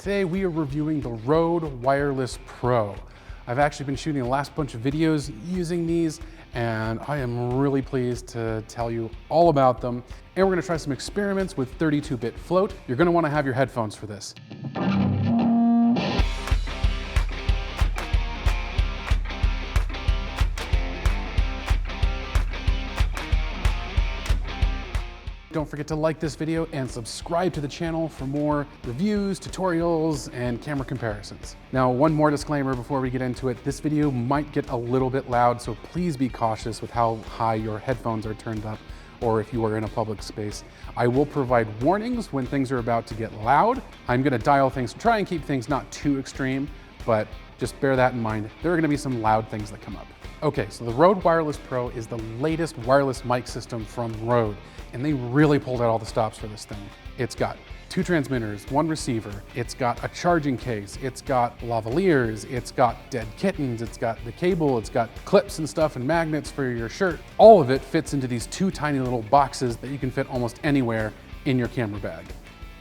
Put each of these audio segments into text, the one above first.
Today we are reviewing the Rode Wireless Pro. I've actually been shooting the last bunch of videos using these, and I am really pleased to tell you all about them. And we're gonna try some experiments with 32-bit float. You're gonna wanna have your headphones for this. Don't forget to like this video and subscribe to the channel for more reviews, tutorials, and camera comparisons. Now, one more disclaimer before we get into it. This video might get a little bit loud, so please be cautious with how high your headphones are turned up or if you are in a public space. I will provide warnings when things are about to get loud. I'm gonna dial things, try and keep things not too extreme, but just bear that in mind. There are gonna be some loud things that come up. Okay, so the Rode Wireless Pro is the latest wireless mic system from Rode, and they really pulled out all the stops for this thing. It's got 2 transmitters, 1 receiver, it's got a charging case, it's got lavaliers, it's got dead kittens, it's got the cable, it's got clips and stuff and magnets for your shirt. All of it fits into these 2 tiny little boxes that you can fit almost anywhere in your camera bag.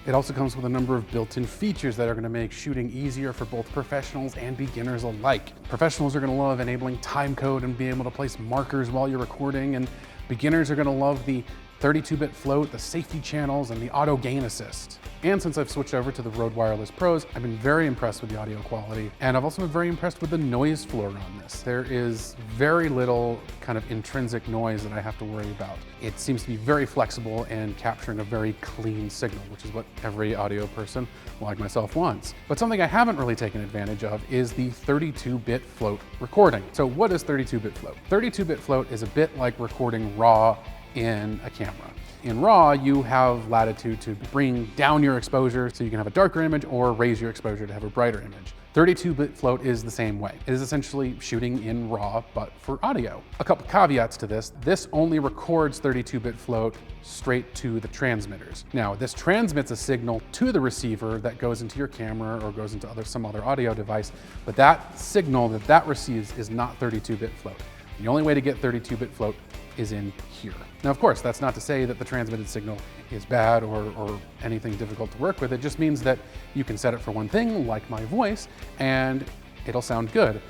It also comes with a number of built-in features that are gonna make shooting easier for both professionals and beginners alike. Professionals are gonna love enabling time code and being able to place markers while you're recording, and beginners are gonna love the 32-bit float, the safety channels, and the auto gain assist. And since I've switched over to the Rode Wireless Pros, I've been very impressed with the audio quality, and I've also been very impressed with the noise floor on this. There is very little kind of intrinsic noise that I have to worry about. It seems to be very flexible and capturing a very clean signal, which is what every audio person like myself wants. But something I haven't really taken advantage of is the 32-bit float recording. So what is 32-bit float? 32-bit float is a bit like recording RAW in a camera. In RAW, you have latitude to bring down your exposure so you can have a darker image or raise your exposure to have a brighter image. 32-bit float is the same way. It is essentially shooting in RAW, but for audio. A couple caveats to this. This only records 32-bit float straight to the transmitters. Now, this transmits a signal to the receiver that goes into your camera or goes into some other audio device, but that signal that receives is not 32-bit float. The only way to get 32-bit float is in here. Now, of course, that's not to say that the transmitted signal is bad or anything difficult to work with. It just means that you can set it for one thing, like my voice, and it'll sound good.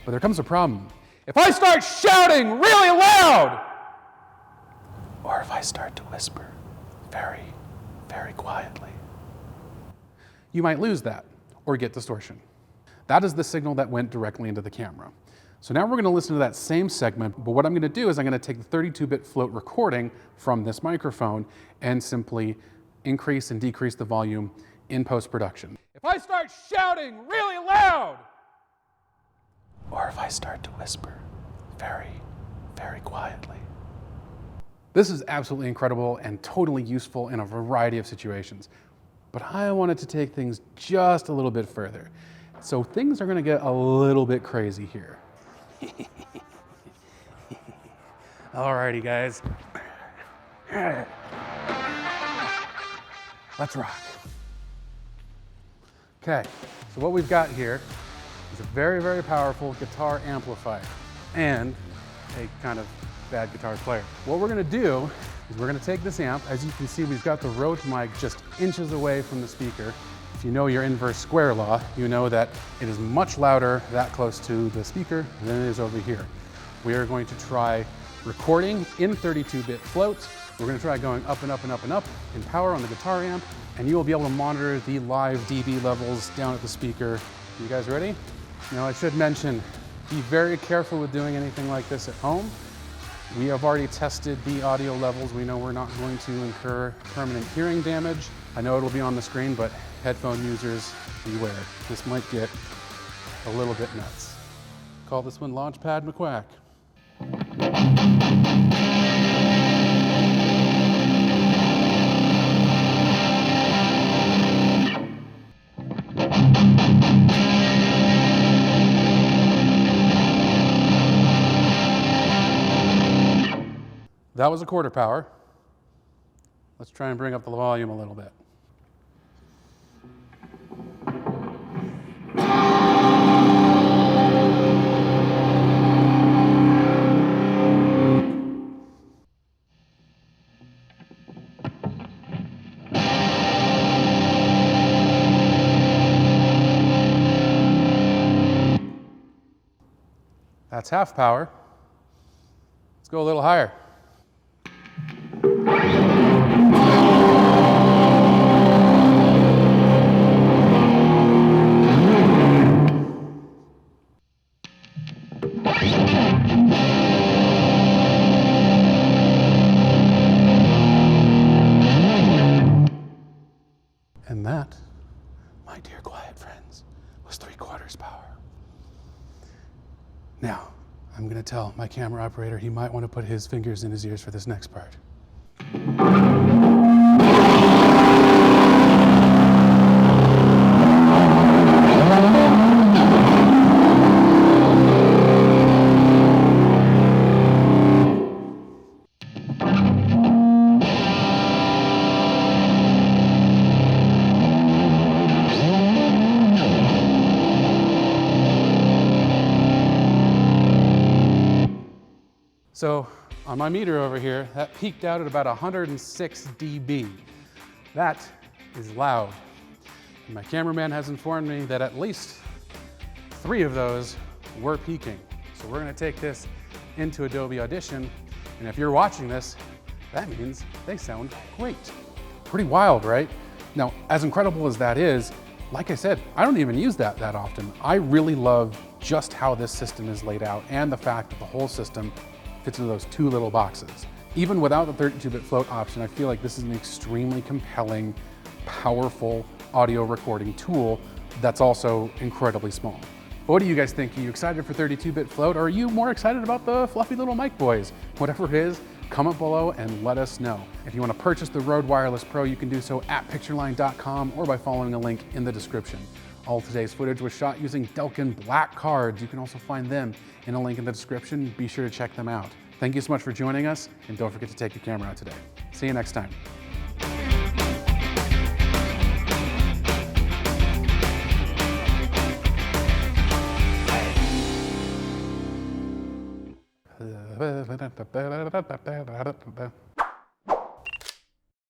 But there comes a problem. If I start shouting really loud, or if I start to whisper very, very quietly, you might lose that or get distortion. That is the signal that went directly into the camera. So now we're gonna listen to that same segment, but what I'm gonna do is I'm gonna take the 32-bit float recording from this microphone and simply increase and decrease the volume in post-production. If I start shouting really loud, or if I start to whisper very, very quietly. This is absolutely incredible and totally useful in a variety of situations, but I wanted to take things just a little bit further. So things are gonna get a little bit crazy here. Alrighty, guys. Let's rock. Okay, so what we've got here is a very, very powerful guitar amplifier and a kind of bad guitar player. What we're gonna do is we're gonna take this amp. As you can see, we've got the Rode mic just inches away from the speaker. If you know your inverse square law, you know that it is much louder that close to the speaker than it is over here. We are going to try recording in 32-bit floats. We're going to try going up and up and up and up in power on the guitar amp, and you will be able to monitor the live dB levels down at the speaker. You guys ready? Now, I should mention, be very careful with doing anything like this at home. We have already tested the audio levels. We know we're not going to incur permanent hearing damage. I know it'll be on the screen, but headphone users, beware. This might get a little bit nuts. Call this one Launchpad McQuack. That was a quarter power. Let's try and bring up the volume a little bit. That's half power. Let's go a little higher. And that, my dear quiet friends, was 3/4 power. Now, I'm gonna tell my camera operator he might want to put his fingers in his ears for this next part. So on my meter over here, that peaked out at about 106 dB. That is loud. And my cameraman has informed me that at least 3 of those were peaking. So we're gonna take this into Adobe Audition, and if you're watching this, that means they sound great. Pretty wild, right? Now, as incredible as that is, like I said, I don't even use that often. I really love just how this system is laid out and the fact that the whole system fits into those 2 little boxes. Even without the 32-bit float option, I feel like this is an extremely compelling, powerful audio recording tool that's also incredibly small. But what do you guys think? Are you excited for 32-bit float, or are you more excited about the fluffy little mic boys? Whatever it is, comment below and let us know. If you want to purchase the Rode Wireless Pro, you can do so at pictureline.com or by following a link in the description. All today's footage was shot using Delkin black cards. You can also find them in a link in the description. Be sure to check them out. Thank you so much for joining us, and don't forget to take your camera out today. See you next time.